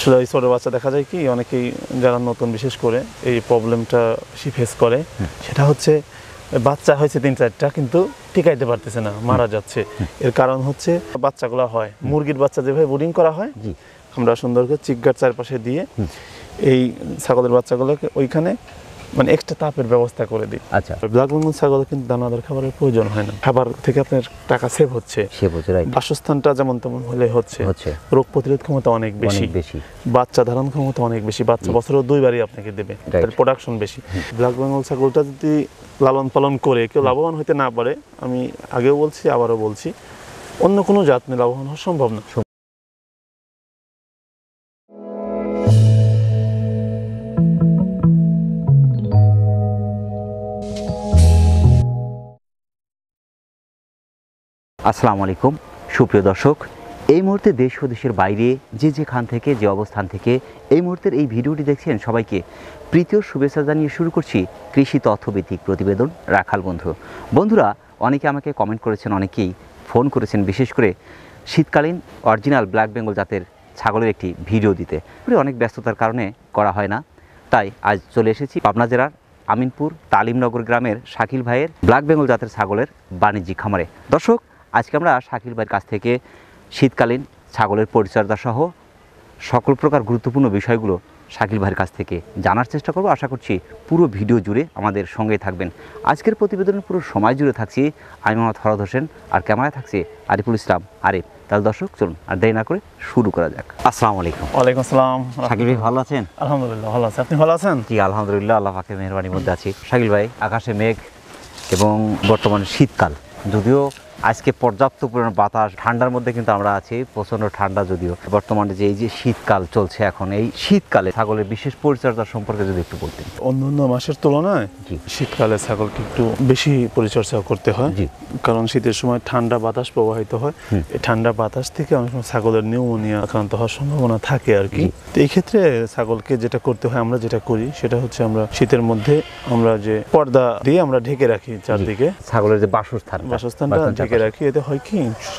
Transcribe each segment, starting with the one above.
আসলে এই ছোট বাচ্চা দেখা যায় কি অনেকেই যারা নতুন বিশেষ করে এই প্রবলেমটা বেশি ফেস করে, সেটা হচ্ছে বাচ্চা হয়েছে 3-4টা কিন্তু টিকাইতে পারতেছে না, মারা যাচ্ছে। এর কারণ হচ্ছে বাচ্চাগুলো হয় মুরগির বাচ্চা যেভাবে বোর্ডিং করা হয়, আমরা সুন্দর করে চিকগার চারপাশে দিয়ে এই ছাগলের বাচ্চাগুলোকে ওইখানে মানে এক্সট্রা তাপের ব্যবস্থা করে দিই। আচ্ছা, ব্ল্যাক বেঙ্গল ছাগলে কিন্তু দানাদার খাবারের প্রয়োজন হয় না, খাবার থেকে আপনার টাকা সেভ হচ্ছে, বাসস্থানটা যেমন তেমন হলে হচ্ছে, রোগ প্রতিরোধ ক্ষমতা অনেক বেশি, বাচ্চা ধারণ ক্ষমতা অনেক বেশি, বাচ্চা বছরে 2বারই আপনাকে দেবে, তার প্রোডাকশন বেশি। ব্ল্যাক বেঙ্গল ছাগলটা যদি লালন পালন করে কেউ লাভবান হতে না পারে, আমি আগেও বলছি আবারও বলছি, অন্য কোনো জাত নিয়ে লাভবান হওয়া সম্ভব না। আসসালামু আলাইকুম সুপ্রিয় দর্শক, এই মুহূর্তে দেশ ও দেশের বাইরে যে যেখান থেকে যে অবস্থান থেকে এই মুহূর্তের এই ভিডিওটি দেখছেন সবাইকে প্রীতীয় শুভেচ্ছা জানিয়ে শুরু করছি কৃষি তথ্যভিত্তিক প্রতিবেদন রাখাল বন্ধু। বন্ধুরা, অনেকে আমাকে কমেন্ট করেছেন, অনেকেই ফোন করেছেন, বিশেষ করে শীতকালীন অরিজিনাল ব্ল্যাক বেঙ্গল জাতের ছাগলের একটি ভিডিও দিতে। অনেক ব্যস্ততার কারণে করা হয় না, তাই আজ চলে এসেছি পাবনা জেলার আমিনপুর তালিমনগর গ্রামের শাকিল ভাইয়ের ব্ল্যাক বেঙ্গল জাতের ছাগলের বাণিজ্যিক খামারে। দর্শক, আজকে আমরা শাকিল ভাইয়ের কাছ থেকে শীতকালীন ছাগলের পরিচর্যা সহ সকল প্রকার গুরুত্বপূর্ণ বিষয়গুলো শাকিল ভাইয়ের কাছ থেকে জানার চেষ্টা করব। আশা করছি পুরো ভিডিও জুড়ে আমাদের সঙ্গেই থাকবেন। আজকের প্রতিবেদনের পুরো সময় জুড়ে থাকছি আমি মোহাম্মদ ফরহাদ হোসেন, আর ক্যামেরায় থাকছে আরিফুল ইসলাম আরিফ। তাহলে দর্শক, চলুন আর দেরি না করে শুরু করা যাক। আসসালামু আলাইকুম। ওয়ালাইকুম আসসালাম। শাকিল ভাই ভালো আছেন? আলহামদুলিল্লাহ ভালো আছি, আপনি ভালো আছেন? জি আলহামদুলিল্লাহ, আল্লাহ পাকের মেহেরবানির মধ্যে আছি। শাকিল ভাই, আকাশে মেঘ এবং বর্তমানে শীতকাল, যদিও আজকে পর্যাপ্ত পরিমাণ বাতাস, ঠান্ডার মধ্যে কিন্তু আমরা আছি, প্রচণ্ড ঠান্ডা। যদিও বর্তমানে যে এই যে শীতকাল চলছে, এখন এই শীতকালে ছাগলের বিশেষ পরিচর্যা সম্পর্কে যদি একটু বলতেন। অন্যান্য মাসের তুলনায় শীতকালে ছাগলকে একটু বেশি পরিচর্যা করতে হয়, কারণ শীতের সময় ঠান্ডা বাতাস প্রবাহিত হয়, এই ঠান্ডা বাতাস থেকে অনেক সময় ছাগলের নিউমোনিয়া আক্রান্ত হওয়ার সম্ভাবনা থাকে আর কি। তো এই ক্ষেত্রে ছাগলকে যেটা করতে হয়, আমরা যেটা করি সেটা হচ্ছে আমরা শীতের মধ্যে আমরা যে পর্দা দিয়ে আমরা ঢেকে রাখি চারদিকে, ছাগলের যে বাসস্থানটা ঢেকে রাখি। এতে হয় কি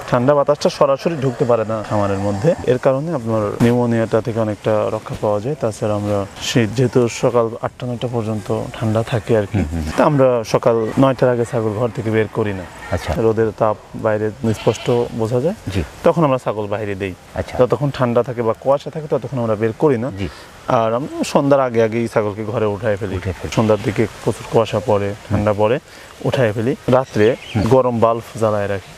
ঠান্ডা বাতাসটা সরাসরি ঢুকতে পারে না খামারের মধ্যে, এর কারণে আপনার নিউমোনিয়াটা থেকে অনেকটা রক্ষা পাওয়া যায়। তাছাড়া আমরা শীত যেহেতু সকাল 8টা-9টা পর্যন্ত ঠান্ডা থাকে আর কি, তা আমরা সকাল 9টার আগে ছাগল ঘর থেকে বের করি না। আচ্ছা, রোদের তাপ বাইরে স্পষ্ট বোঝা যায়, তখন আমরা ছাগল বাইরে দেই। যতক্ষণ ঠান্ডা থাকে বা কুয়াশা থাকে ততক্ষণ আমরা বের করি না। আর আমরা সন্ধ্যার আগেই ছাগলকে ঘরে উঠায় ফেলি। সন্ধ্যার দিকে প্রচুর কুয়াশা পড়ে, ঠান্ডা পড়ে, উঠায় ফেলি। রাত্রে গরম বাল্ব জ্বালায় রাখি,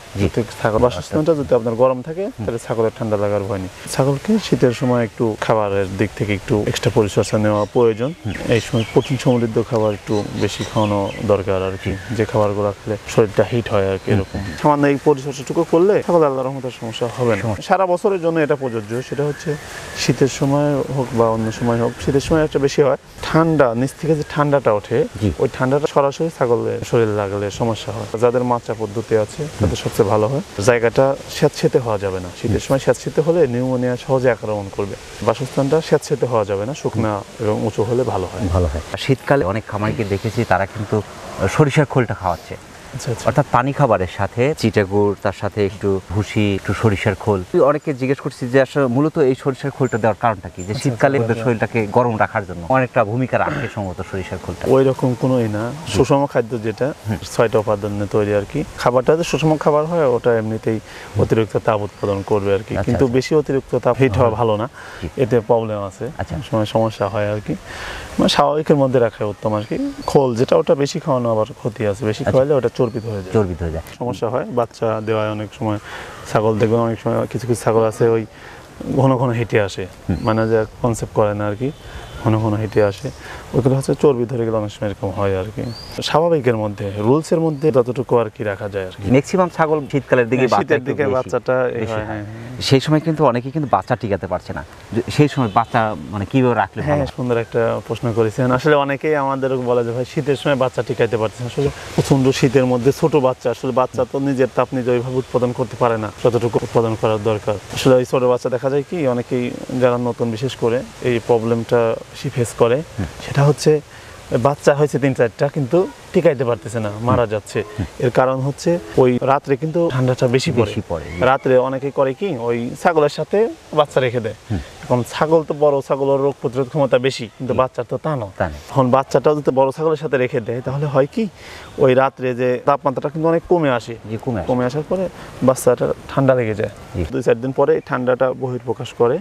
ছাগল বাসস্থানটা যদি আপনার গরম থাকে তাহলে ছাগলের ঠান্ডা লাগার ভয় নেই। ছাগলকে শীতের সময় একটু খাবারের দিক থেকে একটু এক্সট্রা পরিচর্যা নেওয়া প্রয়োজন। এই সময় প্রোটিন সমৃদ্ধ খাবার একটু বেশি খাওয়ানো দরকার আর কি, যে খাবারগুলো খেলে শরীরটা হিট হয় আর কি। এরকম সামান্য এই পরিচর্যাটুকু করলে ছাগল আল্লাহর রহমতে সমস্যা হবে না। সারা বছরের জন্য এটা প্রযোজ্য, সেটা হচ্ছে শীতের সময় হোক বা অন্য সময় হোক। শীতের সময় একটা বেশি হয় ঠান্ডা, নিচ থেকে যে ঠান্ডাটা ওঠে, ওই ঠান্ডাটা সরাসরি ছাগলের শরীরে লাগলে সমস্যা হয়। যাদের মাচা পদ্ধতি আছে তাদের সবচেয়ে ভালো হয়। জায়গাটা স্যাঁতসেঁতে হওয়া যাবে না, শীতের সময় স্যাঁতসেঁতে হলে নিউমোনিয়া সহজে আক্রমণ করবে। বাসস্থানটা স্যাঁতসেঁতে হওয়া যাবে না, শুকনা এবং উঁচু হলে ভালো হয়। শীতকালে অনেক খামারিকে দেখেছি তারা কিন্তু সরিষার খোলটা খাওয়াচ্ছে, অর্থাৎ পানি খাবারের সাথে চিটাগুড়, তার সাথে একটু ভুসি, একটু সরিষার খোল। অনেকে জিজ্ঞেস করছি যে আসলে মূলত এই সরিষার খোলটা দেওয়ার কারণটা কি? যে শীতকালে শরীরটাকে গরম রাখার জন্য অনেকটা ভূমিকা রাখে সম্ভবত সরিষার খোলটা। ওই রকম কোনোই না, সুষম খাদ্য যেটা 6টা উপাদানে তৈরি আর কি। খাবারটা যে সুষম খাবার হয় ওটা এমনিতেই অতিরিক্ত তাপ উৎপাদন করবে আর কি, কিন্তু বেশি অতিরিক্ত তাপ হিট হওয়া ভালো না, এতে প্রবলেম আছে, সময় সমস্যা হয় আর কি। মানে স্বাভাবিকের মধ্যে রাখা উত্তম আর কি। খোল যেটা, ওটা বেশি খাওয়ানো আবার ক্ষতি আছে, বেশি খাওয়ালে ওটা চর্বিত হয়ে যায়, সমস্যা হয়। বাচ্চা দেওয়ায় অনেক সময় ছাগল দেখবেন, অনেক সময় কিছু কিছু ছাগল আছে ওই ঘন ঘন হেঁটে আসে, মানে যে কনসেপ্ট করে না আর কি, ঘন ঘন হেঁটে আসে, ওইগুলো হচ্ছে চর্বি ধরে গেলে অনেক সময় এরকম হয় আর কি। স্বাভাবিকের মধ্যে, রুলসের মধ্যে যতটুকু আর কি রাখা যায় আর কি। ম্যাক্সিমাম ছাগল শীতকালের দিকে, শীতের দিকে বাচ্চাটা সেই সময় কিন্তু অনেকেই কিন্তু বাচ্চা টিকাতে পারছে না। সেই সময় বাচ্চা মানে কিভাবে রাখলে? হ্যাঁ, সুন্দর একটা প্রশ্ন করেছেন। আসলে অনেকেই আমাদের বলে যে ভাই শীতের সময় বাচ্চা টিকাইতে পারছে না। আসলে প্রচন্ড শীতের মধ্যে ছোট বাচ্চা, আসলে বাচ্চা তো নিজের তাপ নিজে ওইভাবে উৎপাদন করতে পারে না যতটুকু উৎপাদন করার দরকার। আসলে এই ছোট বাচ্চা দেখা যায় কি অনেকেই যারা নতুন বিশেষ করে এই প্রবলেমটা বেশি ফেস করে, সেটা হচ্ছে বাচ্চা হয়েছে 3-4টা কিন্তু টিকাইতে পারতেছে না, মারা যাচ্ছে। এর কারণ হচ্ছে ওই রাত্রে কিন্তু ঠান্ডাটা বেশি পড়ে। রাত্রে অনেকে করে কি ওই ছাগলের সাথে বাচ্চা রেখে দেয়, এখন ছাগল তো বড় ছাগলের রোগ প্রতিরোধ ক্ষমতা বেশি, কিন্তু বাচ্চার তো তা নয়। এখন বাচ্চাটাও যদি বড় ছাগলের সাথে রেখে দেয় তাহলে হয় কি, ওই রাত্রে যে তাপমাত্রাটা কিন্তু অনেক কমে আসে, কমে আসার পরে বাচ্চাটা ঠান্ডা লেগে যায়। 2-4 দিন পরে ঠান্ডাটা বহিঃপ্রকাশ করে,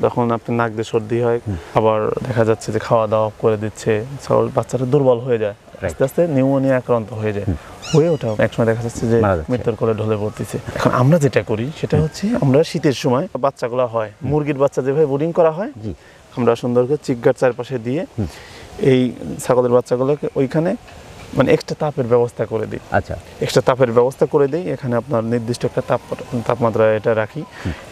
তখন আপনার নাক দিয়ে সর্দি হয়, আবার দেখা যাচ্ছে যে খাওয়া দাওয়া করে দিচ্ছে, ছাগল বাচ্চাটা দুর্বল হয়ে যায়, আস্তে আস্তে নিউমোনিয়া আক্রান্ত হয়ে যায়, হয়ে ওঠা একসময় দেখা যাচ্ছে যে মৃত্যুর কোলে ঢলে পড়তেছে। এখন আমরা যেটা করি সেটা হচ্ছে, আমরা শীতের সময় বাচ্চাগুলো হয় মুরগির বাচ্চা যেভাবে বোর্ডিং করা হয়, আমরা সুন্দর করে চিকগার চারপাশে দিয়ে এই ছাগলের বাচ্চাগুলোকে ওইখানে মানে এক্সট্রা তাপের ব্যবস্থা করে দিই। আচ্ছা, এক্সট্রা তাপের ব্যবস্থা করে দিই, এখানে আপনার নির্দিষ্ট একটা তাপমাত্রা এটা রাখি।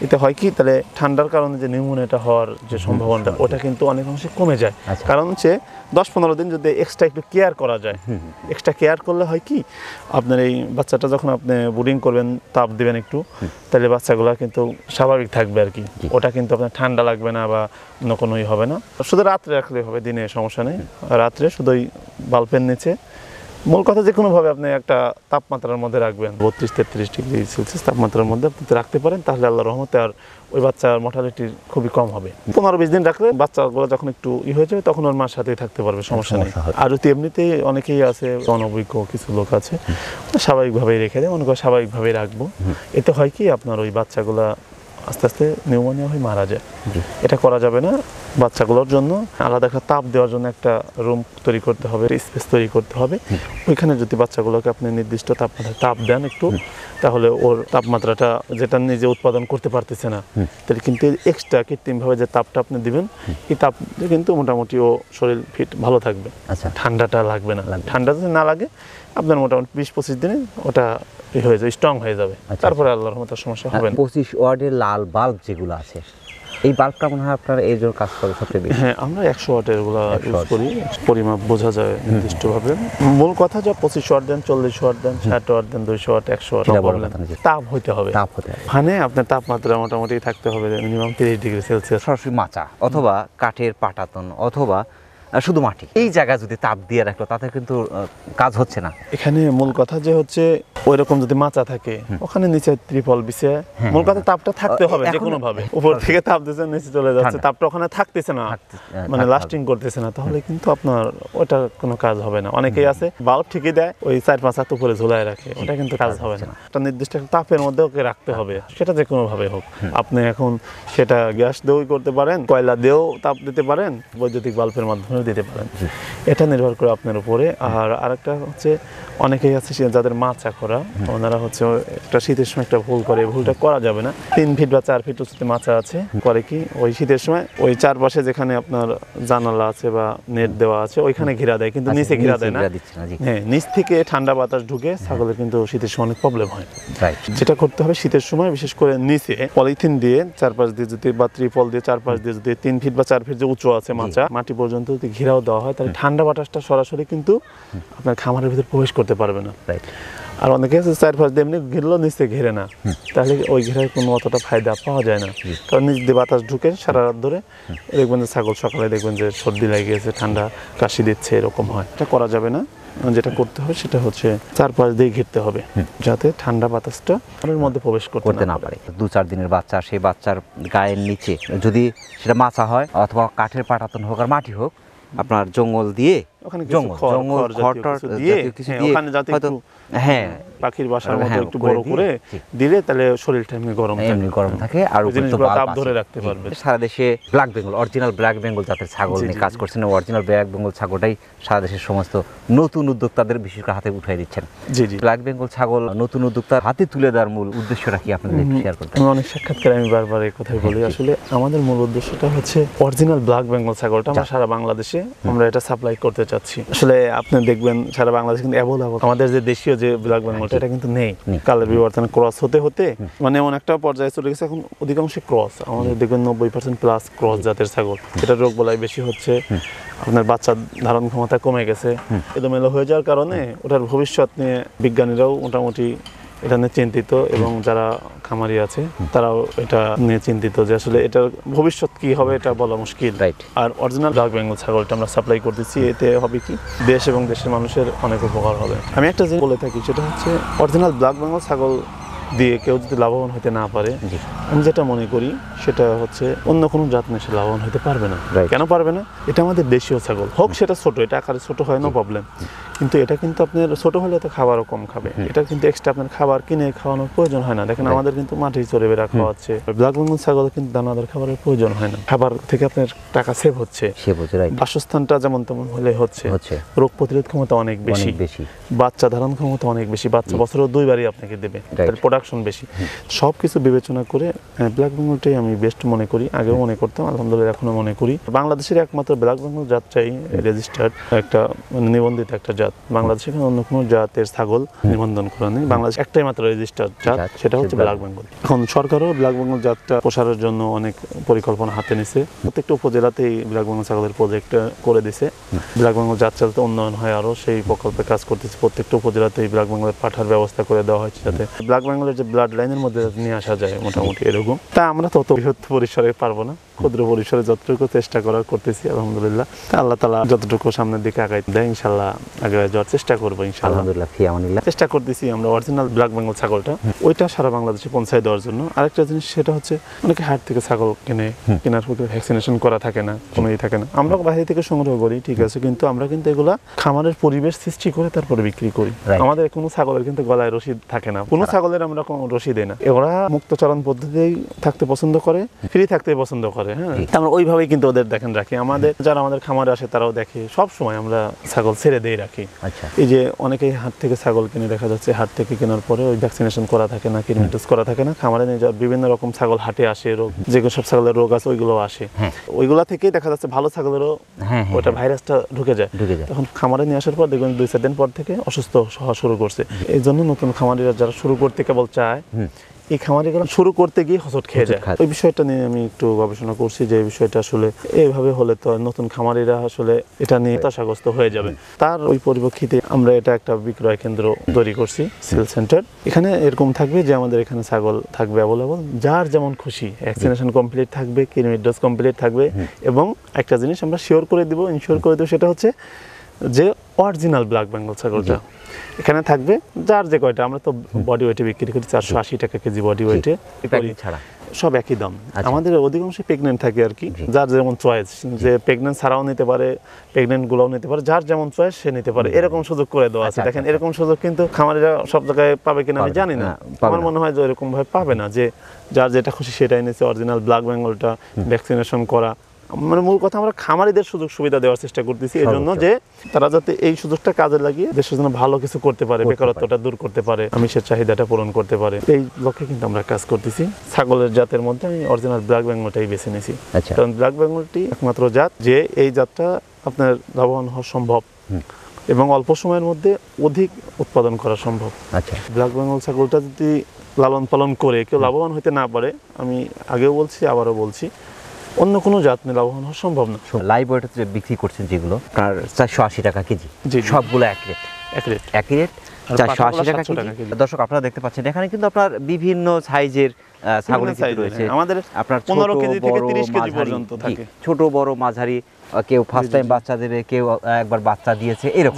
এতে হয় কি, তাহলে ঠান্ডার কারণে যে নিউমোনিয়াটা হওয়ার যে সম্ভাবনাটা ওটা কিন্তু অনেক অংশে কমে যায়। কারণ হচ্ছে 10-15 দিন যদি এক্সট্রা একটু কেয়ার করা যায়, এক্সট্রা কেয়ার করলে হয় কি, আপনার এই বাচ্চাটা যখন আপনি বোর্ডিং করবেন, তাপ দিবেন একটু, তাহলে বাচ্চাগুলো কিন্তু স্বাভাবিক থাকবে আর কি। ওটা কিন্তু আপনার ঠান্ডা লাগবে না বা অন্য কোনোই হবে না। শুধু রাত্রে রাখলে হবে, দিনে সমস্যা নেই। রাত্রে শুধু ওই বাল্বের নিচে, মূল কথা যে কোনোভাবে আপনি একটা তাপমাত্রার মধ্যে রাখবেন, 32-33 ডিগ্রি সেলসিয়াস তাপমাত্রার মধ্যে আপনি রাখতে পারেন, তাহলে আল্লাহর রহমতে আর ওই বাচ্চার মর্টালিটি খুবই কম হবে। 15-20 দিন রাখলে বাচ্চাগুলো যখন একটু হয়ে যাবে তখন ওর মার সাথেই থাকতে পারবে, সমস্যা নেই। আর যদি এমনিতেই অনেকেই আছে, অনভিজ্ঞ কিছু লোক আছে, স্বাভাবিকভাবেই রেখে দেয়, মনে করে স্বাভাবিকভাবেই রাখবো। এতে হয় কি, আপনার ওই বাচ্চাগুলা আস্তে আস্তে নিউমোনিয়া হয়ে মারা যায়। এটা করা যাবে না। বাচ্চাগুলোর জন্য আলাদা একটা তাপ দেওয়ার জন্য একটা রুম তৈরি করতে হবে, স্পেস তৈরি করতে হবে। ওইখানে যদি বাচ্চাগুলোকে আপনি নির্দিষ্ট তাপমাত্রায় তাপ দেন একটু, তাহলে ওর তাপমাত্রাটা যেটা নিজে উৎপাদন করতে পারতেছে না, তাহলে কিন্তু এক্সট্রা কৃত্রিমভাবে যে তাপটা আপনি দিবেন, এই তাপ কিন্তু মোটামুটি ও শরীর ফিট ভালো থাকবে। আচ্ছা, ঠান্ডাটা লাগবে না। ঠান্ডা যদি না লাগে, আপনার মোটামুটি 20-25 দিনে ওটা হয়ে যাবে, স্ট্রং হয়ে যাবে। তারপরে আল্লাহর রহমতে সমস্যা হবে না। 25 ওয়াটের লাল বাল্ব যেগুলো আছে, এই বাল্বটা মনে হয় আপনার এই জন্য কাজ করে সবচেয়ে বেশি। হ্যাঁ, আমরা 100 ওয়াটের এগুলো ইউজ করি, পরিমাপ বোঝা যায় নির্দিষ্টভাবে। মূল কথা যে 25 ওয়াট দেন, 40 ওয়াট দেন, 60 ওয়াট দেন, 200 ওয়াট, 100 ওয়াট, তাপ হইতে হবে। মানে আপনার তাপমাত্রা মোটামুটি থাকতে হবে মিনিমাম 30 ডিগ্রি সেলসিয়াস। সরাসরি মাচা অথবা কাঠের পাটাতন অথবা শুধু মাটি, এই জায়গায় যদি তাপ দিয়ে রাখলো তাতে কিন্তু কাজ হচ্ছে না। এখানে মূল কথা যে হচ্ছে, ওইরকম যদি মাচা থাকে, ওখানে নিচে ত্রিপল বিছে, মূল কথা তাপটা থাকতে হবে যে কোনো ভাবে। উপর থেকে তাপ দিচ্ছে, নিচে চলে যাচ্ছে, তাপটা ওখানে থাকতেছে না, মানে লাস্টিং করতেছে না, তাহলে কিন্তু আপনার ওটা কোনো কাজ হবে না। অনেকেই আছে বাল্ব ঠিকই দেয়, ওই 4-5 হাত উপরে ঝুলায় রাখে, ওটা কিন্তু কাজ হবে না। একটা নির্দিষ্ট তাপের মধ্যে ওকে রাখতে হবে, সেটা যে কোনো ভাবে হোক। আপনি এখন সেটা গ্যাস দিয়েও করতে পারেন, কয়লা দিয়েও তাপ দিতে পারেন, বৈদ্যুতিক বাল্বের মাধ্যমে দিতে পারেন, এটা নির্ভর করে আপনার উপরে। আর আরেকটা হচ্ছে, অনেকেই আছে যাদের মাচা করা, ওনারা হচ্ছে একটা শীতের সময় একটা ভুল করে, ভুলটা করা যাবে না। 3 ফিট বা 4 ফিট উঁচুতে মাচা আছে, করে কি, ওই শীতের সময় ওই চারপাশে যেখানে আপনার জানালা আছে বা নেট দেওয়া আছে ওইখানে ঘেরা দেয়, কিন্তু নিচে ঘেরা দেয় না। হ্যাঁ, নিচ থেকে ঠান্ডা বাতাস ঢুকে ছাগলের কিন্তু শীতের সময় অনেক প্রবলেম হয়। যেটা করতে হবে, শীতের সময় বিশেষ করে নিচে পলিথিন দিয়ে চারপাশ দিয়ে যদি, বা ত্রিপল দিয়ে চারপাশ দিয়ে যদি 3 ফিট বা 4 ফিট যে উঁচু আছে মাচা, মাটি পর্যন্ত যদি ঘেরাও দেওয়া হয়, তাহলে ঠান্ডা বাতাসটা সরাসরি কিন্তু আপনার খামারের ভিতরে প্রবেশ করতে পারবে না। আর অনেকে আছে 4-5 দিয়ে এমনি ঘিরলো, নিচে ঘিরে না, তাহলে ওই ঘেরার কোনো অতটা ফায়দা পাওয়া যায় না। কারণ নিচ দিয়ে বাতাস ঢুকে সারা রাত ধরে, দেখবেন যে ছাগল সকালে দেখবেন যে সর্দি লেগে গেছে, ঠান্ডা কাশি দিচ্ছে, এরকম হয়। এটা করা যাবে না। যেটা করতে হবে সেটা হচ্ছে চারপাশ দিয়ে ঘিরতে হবে, যাতে ঠান্ডা বাতাসটা ঘরের মধ্যে প্রবেশ করতে না পারে। 2-4 দিনের বাচ্চা, সেই বাচ্চার গায়ের নিচে যদি সেটা মাচা হয় অথবা কাঠের পাটাতন হোক আর মাটি হোক, আপনার জঙ্গল দিয়ে, পাখির বাসার মতো একটু বড় করে দিলে, তাহলে শরীরটা এমনি গরম থাকে আর তাপ ধরে রাখতে পারবে। সারা দেশে black Bengal, original black Bengal জাতের ছাগল নিয়ে কাজ করছেন। অরিজিনাল ব্ল্যাক বেঙ্গল ছাগলটাই সারা দেশের সমস্ত নতুন উদ্যোক্তাদের বিশেষ করে হাতে উঠাই দিচ্ছেন। ব্ল্যাক বেঙ্গল ছাগল নতুন উদ্যোক্তার হাতে তুলে দেওয়ার মূল উদ্দেশ্যটা কি আপনাদের শেয়ার করতে? অনেক সাক্ষাৎকারে আমি বারবার এই কথাই বলি, আসলে আমাদের মূল উদ্দেশ্যটা হচ্ছে অরিজিনাল ব্ল্যাক বেঙ্গল ছাগলটা আমরা সারা বাংলাদেশে আমরা এটা সাপ্লাই করতে চাচ্ছি। আসলে আপনি দেখবেন সারা বাংলাদেশে কিন্তু আমাদের যে দেশীয় যে ব্ল্যাক বেঙ্গলটা, এটা কিন্তু নেই। কালের বিবর্তনে ক্রস হতে হতে মানে এমন একটা পর্যায়ে চলে গেছে, এখন অধিকাংশ ক্রস। আমাদের দেখবেন 90% প্লাস ক্রস জাতের ছাগল। এটা রোগ বলাই বেশি হচ্ছে, আপনার বাচ্চা ধারণ ক্ষমতা কমে গেছে, এলোমেলো হয়ে যাওয়ার কারণে ওটার ভবিষ্যৎ নিয়ে বিজ্ঞানীরাও মোটামুটি এটা নিয়ে চিন্তিত, এবং যারা খামারি আছে তারাও এটা নিয়ে চিন্তিত যে আসলে এটার ভবিষ্যৎ কি হবে এটা বলা মুশকিল। আর অরিজিনাল ব্ল্যাক বেঙ্গল ছাগলটা আমরা সাপ্লাই করতেছি, এতে হবে কি, দেশ এবং দেশের মানুষের অনেক উপকার হবে। আমি একটা জিনিস বলে থাকি, সেটা হচ্ছে অরিজিনাল ব্ল্যাক বেঙ্গল ছাগল দিয়ে কেউ যদি লাভবান হতে না পারে, আমি যেটা মনে করি সেটা হচ্ছে অন্য কোনো জাত নিয়ে সে লাভবান হতে পারবে না। কেন পারবে না? এটা আমাদের দেশীয় ছাগল হোক, সেটা ছোট, এটা আকারে ছোট হয়, নো প্রবলেম, কিন্তু এটা কিন্তু আপনার ছোট হলে তো খাবারও কম খাবে। এটা কিন্তু এক্সট্রা আপনার খাবার কিনে খাওয়ানোর প্রয়োজন হয় না। দেখেন আমাদের কিন্তু মাঠেই চড়ে বেড়া খাওয়াচ্ছে। ব্ল্যাক বেঙ্গল ছাগল কিন্তু দানাদার খাবারের প্রয়োজন হয় না, খাবার থেকে আপনার টাকা সেভ হচ্ছে, বাসস্থানটা যেমন তেমন হলে হচ্ছে, রোগ প্রতিরোধ ক্ষমতা অনেক বেশি, বাচ্চা ধারণ ক্ষমতা অনেক বেশি, বাচ্চা বছরে 2 বারই আপনাকে দেবে, প্রোডাকশন বেশি। সবকিছু বিবেচনা করে ব্ল্যাক বেঙ্গলটাই আমি বেস্ট মনে করি। আগেও মনে করতাম, আলহামদুলিল্লাহ এখনো মনে করি। বাংলাদেশের একমাত্র ব্ল্যাক বেঙ্গল জাতটাই রেজিস্টার্ড একটা নিবন্ধিত একটা জাত। বাংলাদেশে অন্য কোনো জাতের ছাগল নিবন্ধন করা নেই, বাংলাদেশ একটাই মাত্র রেজিস্টার্ড জাত, সেটা হচ্ছে ব্ল্যাক বেঙ্গল। এখন সরকারও ব্ল্যাক বেঙ্গল জাতটা প্রসারের জন্য অনেক পরিকল্পনা হাতে নিছে। প্রত্যেকটা উপজেলাতেই ব্ল্যাক বেঙ্গল ছাগলের প্রজেক্ট করে দিছে। ব্ল্যাক বেঙ্গল জাত চালতে উন্নয়ন হয়, আরও সেই প্রকল্পে কাজ করতেছে। প্রত্যেকটা উপজেলাতেই ব্ল্যাক বেঙ্গলের পাঠার ব্যবস্থা করে দেওয়া হয়েছে, যাতে ব্ল্যাক বেঙ্গলের যে ব্লাড লাইনের মধ্যে নিয়ে আসা যায় মোটামুটি এরকম। তা আমরা তত বৃহৎ পরিসরে পারবো না, ক্ষুদ্র পরিসরে যতটুকু চেষ্টা করার করতেছি আলহামদুলিল্লাহ। আল্লাহ তাআলা যতটুকু সামনের দিকে আগাই দেয় ইনশাআল্লাহ আগে যাওয়ার চেষ্টা করবো ইনশাআল্লাহ। চেষ্টা করতেছি আমরা অরিজিনাল ব্ল্যাক বেঙ্গল ছাগলটা ওইটা সারা বাংলাদেশে পৌঁছায় দেওয়ার জন্য। আরেকটা জিনিস সেটা হচ্ছে অনেকে হাট থেকে ছাগল কেনার পরে ভ্যাকসিনেশন করা থাকে না, কোনোই থাকে না। আমরা বাইরে থেকে সংগ্রহ করি, ঠিক আছে, কিন্তু আমরা কিন্তু এগুলা খামারের পরিবেশ সৃষ্টি করে তারপরে বিক্রি করি। আমাদের কোনো ছাগলের কিন্তু গলায় রশি থাকে না, কোনো ছাগলের আমরা কোনো রশি দেই না। এরা মুক্তচরণ পদ্ধতিতেই থাকতে পছন্দ করে, ফ্রি থাকতে পছন্দ করে। হ্যাঁ, আমরা ওইভাবেই কিন্তু ওদের দেখেন রাখি। আমাদের যারা আমাদের খামারে আসে তারাও দেখে, সব সময় আমরা ছাগল ছেড়ে দিয়ে রাখি। এই যে অনেকেই হাট থেকে ছাগল কিনে দেখা যাচ্ছে, হাট থেকে কেনার পরে ওই ভ্যাকসিনেশন করা থাকে না, কিডনিটেস্ট করা থাকে না, খামারে নিয়ে যাওয়ার বিভিন্ন রকম ছাগল হাটে আসে, রোগ যেগুলো সব ছাগলের রোগ আছে ওইগুলো আসে, ওইগুলা থেকেই দেখা যাচ্ছে ভালো ছাগলেরও ওটা ভাইরাসটা ঢুকে যায়। তখন খামারে নিয়ে আসার পর দেখবেন 2-4 দিন পর থেকে অসুস্থ হওয়া শুরু করছে। এই জন্য নতুন খামারিরা যারা শুরু করতে কেবল চায়, এই খামারিগুলো শুরু করতে গিয়ে হোঁচট খেয়ে যায়। ওই বিষয়টা নিয়ে আমি একটু গবেষণা করছি যে এই বিষয়টা আসলে এইভাবে হলে তো নতুন খামারিরা আসলে এটা নিয়ে হতাশাগ্রস্ত হয়ে যাবে। তার ওই পরিপ্রেক্ষিতে আমরা এটা একটা বিক্রয় কেন্দ্র তৈরি করছি, সেল সেন্টার। এখানে এরকম থাকবে যে আমাদের এখানে ছাগল থাকবে অ্যাভেলেবল, যার যেমন খুশি, ভ্যাকসিনেশন কমপ্লিট থাকবে, কিডনির ডোজ কমপ্লিট থাকবে, এবং একটা জিনিস আমরা ইনশিওর করে দিব, সেটা হচ্ছে যে অরিজিনাল ব্ল্যাক বেঙ্গল ছাগলটা এখানে থাকবে। যার যে কয়টা, আমরা তো বডি ওয়েটে বিক্রি করি 480 টাকা কেজি বডি ওয়েটে, ছাড়া সব একই দাম। আমাদের অধিকাংশ প্রেগনেন্ট থাকে আর কি, যার যেমন চয়েস, যে প্রেগনেন্ট ছাড়াও নিতে পারে, প্রেগনেন্ট গুলোও নিতে পারে, যার যেমন চয়েস সে নিতে পারে, এরকম সুযোগ করে দেওয়া আছে। দেখেন এরকম সুযোগ কিন্তু খামারিরা সব জায়গায় পাবে কিনা আমি জানি না, আমার মনে হয় যে এরকম ভাবে পাবে না, যে যার যেটা খুশি সেটাই নিচ্ছে। অরিজিনাল ব্ল্যাক বেঙ্গলটা ভ্যাকসিনেশন করা, মানে মূল কথা আমরা খামারিদের সুযোগ সুবিধা দেওয়ার চেষ্টা করতেছি, এই জন্য যে তারা যাতে এই সুযোগটা কাজে লাগিয়ে দেশের জন্য ভালো কিছু করতে পারে, বেকারত্বটা দূর করতে পারে, আমিষের চাহিদাটা পূরণ করতে পারে, এই লক্ষ্যে কিন্তু আমরা কাজ করতেছি। ছাগলের জাতের মধ্যে আমি অরিজিনাল ব্ল্যাক বেঙ্গলটাই বেছে নিয়েছি, কারণ ব্ল্যাক বেঙ্গলটি একমাত্র জাত যে এই জাতটা আপনার লাভবান হওয়া সম্ভব এবং অল্প সময়ের মধ্যে অধিক উৎপাদন করা সম্ভব। ব্ল্যাক বেঙ্গল ছাগলটা যদি লালন পালন করে কেউ লাভবান হতে না পারে, আমি আগেও বলছি আবারও বলছি, অন্য কোনো জাত নিয়ে লাভবান হওয়া সম্ভব না। লাইভ ওয়েটে বিক্রি করছেন যেগুলো আপনার 480 টাকা কেজি, সবগুলো এক রেট 480 টাকা কেজি। দর্শক আপনারা দেখতে পাচ্ছেন এখানে কিন্তু আপনার বিভিন্ন সাইজের ছাগল রয়েছে। আমাদের আপনার 15 কেজি থেকে 30 কেজি পর্যন্ত থাকে, ছোট বড় মাঝারি, কেউ ফার্স্ট টাইম বাচ্চা দেবে, কেউ একবার বাচ্চা দিয়েছে, এরকম।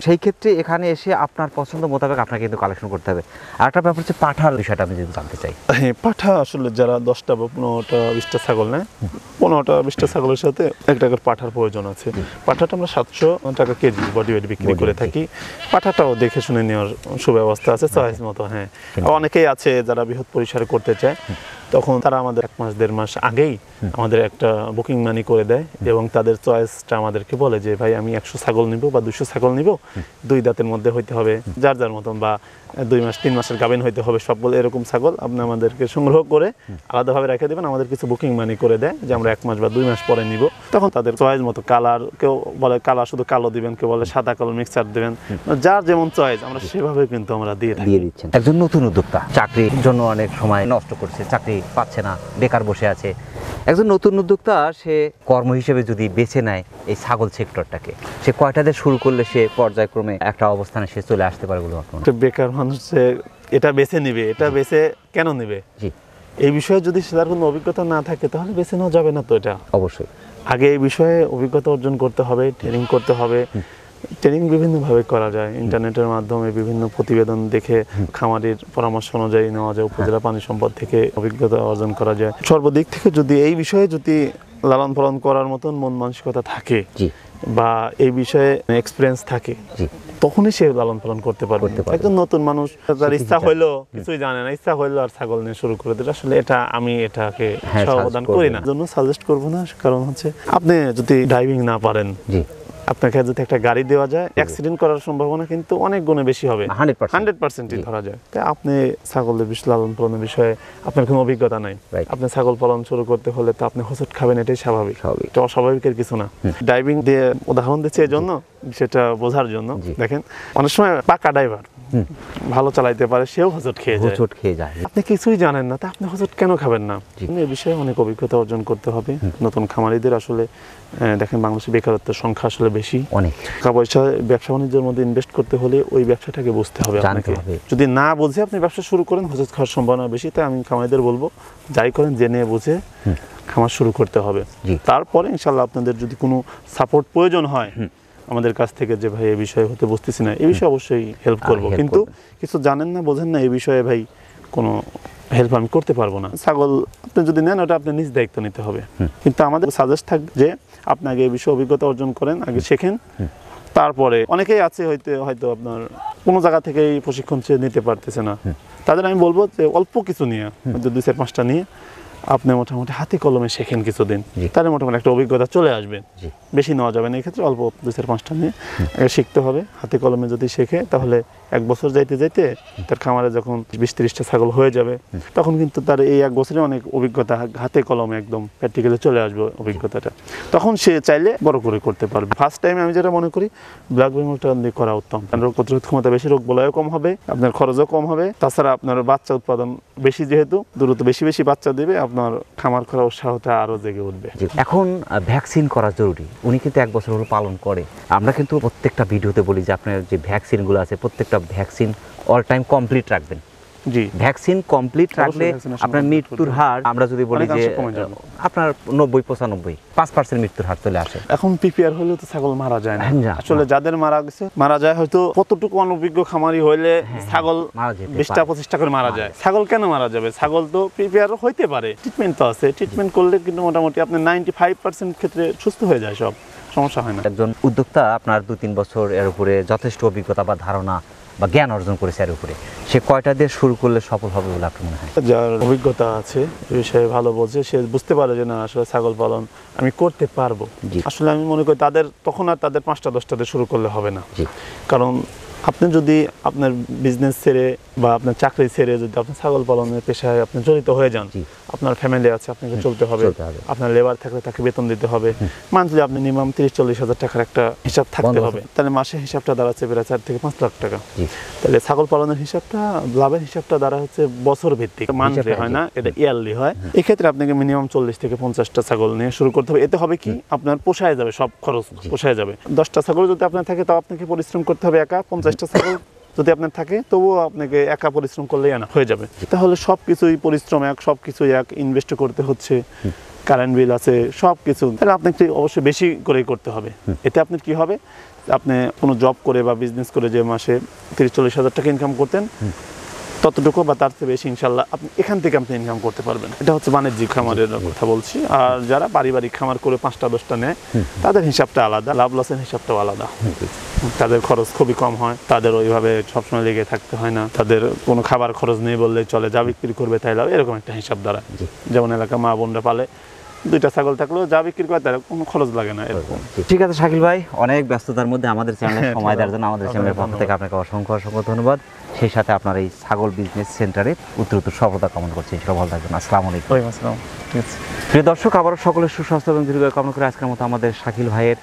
সেই ক্ষেত্রে এখানে এসে আপনার পছন্দ মোতাবেক আপনাকে কিন্তু কালেকশন করতে হবে। আর একটা ব্যাপার হচ্ছে পাঠার বিষয়টা আমি যদি জানতে চাই। হ্যাঁ, পাঠা আসলে যারা 10টা বা 15টা 20টা ছাগল নেয়, 15টা 20টা ছাগলের সাথে একটা করে পাঠার প্রয়োজন আছে। পাঠাটা আমরা 700 টাকা কেজি বডি ওয়েট বিক্রি করে থাকি। পাঠাটাও দেখে শুনে নেওয়ার সুব্যবস্থা আছে, চয়েস মতো। হ্যাঁ, অনেকেই আছে যারা বৃহৎ পরিসরে করতে চায়, তখন তারা আমাদের 1 মাস 1.5 মাস আগেই আমাদের একটা বুকিং মানি করে দেয় এবং তাদের চয়েসটা আমাদেরকে বলে যে ভাই আমি 100 ছাগল নিব বা 200 ছাগল নিব, 2 দাঁতের মধ্যে হইতে হবে, যার যার মতন, বা 2 মাস 3 মাসের গাভিন হইতে হবে, সবগুলো এরকম ছাগল আপনি আমাদেরকে সংগ্রহ করে আলাদাভাবে রেখে দেবেন। আমাদের কিছু বুকিং মানি করে দেয় যে আমরা 1 মাস বা 2 মাস পরে নিব। তখন তাদের চয়েস মতো কালার, কেউ বলে কালার শুধু কালো দিবেন, কেউ বলে সাদা কালো মিক্সার দিবেন, যার যেমন চয়েস আমরা সেভাবে কিন্তু আমরা দিয়ে দিচ্ছেন। একজন নতুন উদ্যোক্তা চাকরির জন্য অনেক সময় নষ্ট করছে, চাকরি পাচ্ছে না, বেকার বসে আছে। একজন নতুন উদ্যোক্তা সে কর্ম হিসেবে যদি বেছে নেয় এই ছাগল সেক্টরটাকে, সে কয়টা দিয়ে শুরু করলে সে পর্যায়ক্রমে একটা অবস্থানে সে চলে আসতে পারে বলে আপনার? বেকার মানুষ এটা বেছে নিবে, এটা বেছে কেন নিবে? এই বিষয়ে যদি তার কোনো অভিজ্ঞতা না থাকে তাহলে বেছে নেওয়া যাবে না। তো এটা অবশ্যই আগে এই বিষয়ে অভিজ্ঞতা অর্জন করতে হবে, ট্রেনিং করতে হবে, ট্রেনিং বিভিন্নভাবে করা যায়, ইন্টারনেটের মাধ্যমে বিভিন্ন প্রতিবেদন দেখে খামারির পরামর্শ অনুযায়ী নেওয়া যায়, উপজেলা পানি সম্পদ থেকে অভিজ্ঞতা অর্জন করা যায়। সর্বদিক থেকে যদি এই বিষয়ে যদি লালন পালন করার মতন মন মানসিকতা থাকে বা এই বিষয়ে এক্সপিরিয়েন্স থাকে, তখনই সে লালন পালন করতে পারবে। একজন নতুন মানুষ তার ইচ্ছা হইলো, কিছুই জানে না, ইচ্ছা হইলো আর ছাগল নিয়ে শুরু করে দিল, আসলে এটা আমি এটাকে সমাধান করি না, জন্য সাজেস্ট করবো না। কারণ হচ্ছে আপনি যদি ড্রাইভিং না পারেন, আপনাকে যদি একটা গাড়ি দেওয়া যায়, অ্যাক্সিডেন্ট করার সম্ভাবনা কিন্তু অনেক গুণে বেশি হবে, 100%ই ধরা যায়। তাই আপনি ছাগলের লালন পালনের বিষয়ে আপনার কোনো অভিজ্ঞতা নাই, আপনি ছাগল পালন শুরু করতে হলে তো আপনি হোঁচট খাবেন, এটাই স্বাভাবিক, এটা অস্বাভাবিকের কিছু না। ড্রাইভিং দিয়ে উদাহরণ দিচ্ছি এই জন্য, সেটা বোঝার জন্য। দেখেন অনেক সময় পাকা ড্রাইভার ভালো চালাইতে পারে, সেও হোঁচট খেয়ে যায়, আপনি কিছুই জানেন না, তা আপনি হোঁচট কেন খাবেন না? এই বিষয়ে অনেক অভিজ্ঞতা অর্জন করতে হবে নতুন খামারিদের। আসলে দেখেন বাংলাদেশে বেকারত্বের সংখ্যা আসলে বেশি, অনেক টাকা পয়সা ব্যবসা বাণিজ্যের মধ্যে ইনভেস্ট করতে হলে ওই ব্যবসাটাকে বুঝতে হবে আপনাকে। যদি না বুঝে আপনি ব্যবসা শুরু করেন, হোঁচট খাওয়ার সম্ভাবনা বেশি। তাই আমি খামারিদের বলবো, যাই করেন জেনে বুঝে খামার শুরু করতে হবে। তারপরে ইনশাল্লাহ আপনাদের যদি কোনো সাপোর্ট প্রয়োজন হয় আমাদের কাছ থেকে, যে ভাই এই বিষয়ে হতে বুঝতেছি না, এই বিষয়ে অবশ্যই হেল্প করব, কিন্তু কিছু জানেন না, বোঝেন না, এই বিষয়ে ভাই কোনো হেল্প আমি করতে পারবো না। ছাগল আপনি যদি নেন, ওটা আপনি নিজ দায়িত্ব নিতে হবে, কিন্তু আমাদের সাজেস্ট থাকবে যে আপনি আগে এই বিষয়ে অভিজ্ঞতা অর্জন করেন, আগে শেখেন, তারপরে অনেকেই আছে হয়তো আপনার কোনো জায়গা থেকেই প্রশিক্ষণ নিতে পারতেছে না, তাদের আমি বলবো যে অল্প কিছু নিয়ে, 2-4-5টা নিয়ে আপনি মোটামুটি হাতে কলমে শেখেন কিছুদিন, তাহলে মোটামুটি একটা অভিজ্ঞতা চলে আসবে। বেশি নেওয়া যাবে না, এই ক্ষেত্রে অল্প 2-4-5টা নিয়ে শিখতে হবে। হাতে কলমে যদি শেখে, তাহলে 1 বছর যাইতে যাইতে তার খামারে যখন 20-30টা ছাগল হয়ে যাবে, তখন কিন্তু তার এই 1 বছরে অনেক অভিজ্ঞতা হাতে কলমে একদম প্র্যাকটিক্যালি চলে আসবে অভিজ্ঞতাটা, তখন সে চাইলে বড় করে করতে পারবে। ফার্স্ট টাইমে আমি যেটা মনে করি ব্ল্যাক বেঙ্গলটা দিয়ে করা উত্তম, কারণ রোগ প্রতিরোধ ক্ষমতা বেশি, রোগ বলয়ও কম হবে, আপনার খরচও কম হবে, তাছাড়া আপনার বাচ্চা উৎপাদন বেশি, যেহেতু দ্রুত বেশি বাচ্চা দেবে, আপনার খামার করার উৎসাহটা আরো জেগে উঠবে। এখন ভ্যাকসিন করা জরুরি, উনি কিন্তু 1 বছর হলো পালন করে। আমরা কিন্তু প্রত্যেকটা ভিডিওতে বলি যে আপনার যে ভ্যাকসিনগুলো আছে, প্রত্যেকটা ভ্যাকসিন অল টাইম কমপ্লিট রাখবেন। ভ্যাকসিন কমপ্লিট রাখলে আপনার মৃত্যুর হার, আমরা যদি বলি যে আপনার 90-95-5% মৃত্যুর হার চলে আসে। এখন পিপিআর হলেও তো ছাগল মারা যায় না, আসলে যাদের মারা যায় হয়তো কতটুকু অনভিজ্ঞ খামারি হইলে ছাগল 20টা-25টা করে মারা যায়। ছাগল কেন মারা যাবে? ছাগল তো পিপিআর হইতে পারে, ট্রিটমেন্ট তো আছে, ট্রিটমেন্ট করলে কিন্তু মোটামুটি আপনার 95% ক্ষেত্রে সুস্থ হয়ে যায়, সব সমস্যা হয় না। একজন উদ্যোক্তা আপনার 2-3 বছর এর উপরে যথেষ্ট অভিজ্ঞতা বা ধারণা বা জ্ঞান অর্জন করেছে, এর উপরে সে কয়টা দিয়ে শুরু করলে সফল হবে বলে আপনার মনে হয়? যার অভিজ্ঞতা আছে, এই বিষয়ে ভালো বোঝে, সে বুঝতে পারে যে না আসলে ছাগল পালন আমি করতে পারবো। আসলে আমি মনে করি তখন আর তাদের 5টা-10টাতে শুরু করলে হবে না, কারণ আপনি যদি আপনার বিজনেস ছেড়ে বা আপনার চাকরি ছেড়ে যদি আপনি ছাগল পালনের পেশায় আপনি জড়িত হয়ে যান, আপনার ফ্যামিলি আছে, আপনাকে চলতে হবে, আপনার লেবার থাকলে তাকে বেতন দিতে হবে, মান্থলি আপনি মিনিমাম 30-40 হাজার টাকার একটা হিসাব থাকতে হবে, তাহলে মাসে হিসাবটা দাঁড়াচ্ছে প্রায় 4 থেকে 5 লাখ টাকা। তাহলে ছাগল পালনের হিসাবটা, লাভের হিসাবটা দাঁড়া হচ্ছে বছর ভিত্তিক, মান্থলি হয় না, এটা ইয়ারলি হয়। এক্ষেত্রে আপনাকে মিনিমাম 40 থেকে 50টা ছাগল নিয়ে শুরু করতে হবে। এতে হবে কি, আপনার পোষায় যাবে, সব খরচ পোষায় যাবে। 10টা ছাগল যদি আপনার থাকে, তাও আপনাকে পরিশ্রম করতে হবে একা। 50টা ছাগল যদি আপনার থাকে, তবুও আপনাকে একা পরিশ্রম করলেই হয়ে যাবে। তাহলে সবকিছুই পরিশ্রম সবকিছুই ইনভেস্ট করতে হচ্ছে, কারেন্ট বিল আছে, সবকিছু, তাহলে আপনাকে অবশ্যই বেশি করেই করতে হবে। এতে আপনার কি হবে, আপনি কোনো জব করে বা বিজনেস করে যে মাসে 30-40 হাজার টাকা ইনকাম করতেন, ততটুকু বা তার চেয়ে বেশি ইনশাল্লাহ আপনি এখান থেকে আপনি ইনকাম করতে পারবেন। এটা হচ্ছে বাণিজ্যিক খামারের কথা বলছি। আর যারা পারিবারিক খামার করে 5টা-10টা নেয়, তাদের হিসাবটা আলাদা, লাভ লসের হিসাবটাও আলাদা। তাদের খরচ খুবই কম হয়, তাদের ওইভাবে সবসময় লেগে থাকতে হয় না, তাদের কোনো খাবার খরচ নেই বললেই চলে, যা বিক্রি করবে তাই লাভ, এরকম একটা হিসাব দাঁড়ায়। যেমন এলাকা মা বোনরা পালে, 2টা ছাগল থাকলেও যা বিক্রি করে তার কোনো খরচ লাগে না, এরকম। ঠিক আছে শাকিল ভাই, অনেক ব্যস্ততার মধ্যে আমাদের চ্যানেলে সময় দেওয়ার জন্য আমাদের চ্যানেলের পক্ষ থেকে আপনাকে অসংখ্য ধন্যবাদ। সেই সাথে আপনার এই ছাগল বিজনেস সেন্টারে উত্তরোত্তর সফলতা কামনা করছি। সব ভালো থাকবেন। আসসালামু আলাইকুম। প্রিয় দর্শক, আবারও সকলের সুস্বাস্থ্য এবং দীর্ঘায়ু কামনা করে আজকের মতো আমাদের শাকিল ভাইয়ের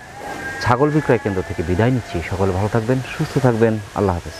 ছাগল বিক্রয় কেন্দ্র থেকে বিদায় নিচ্ছি। সকলে ভালো থাকবেন, সুস্থ থাকবেন। আল্লাহ হাফেজ।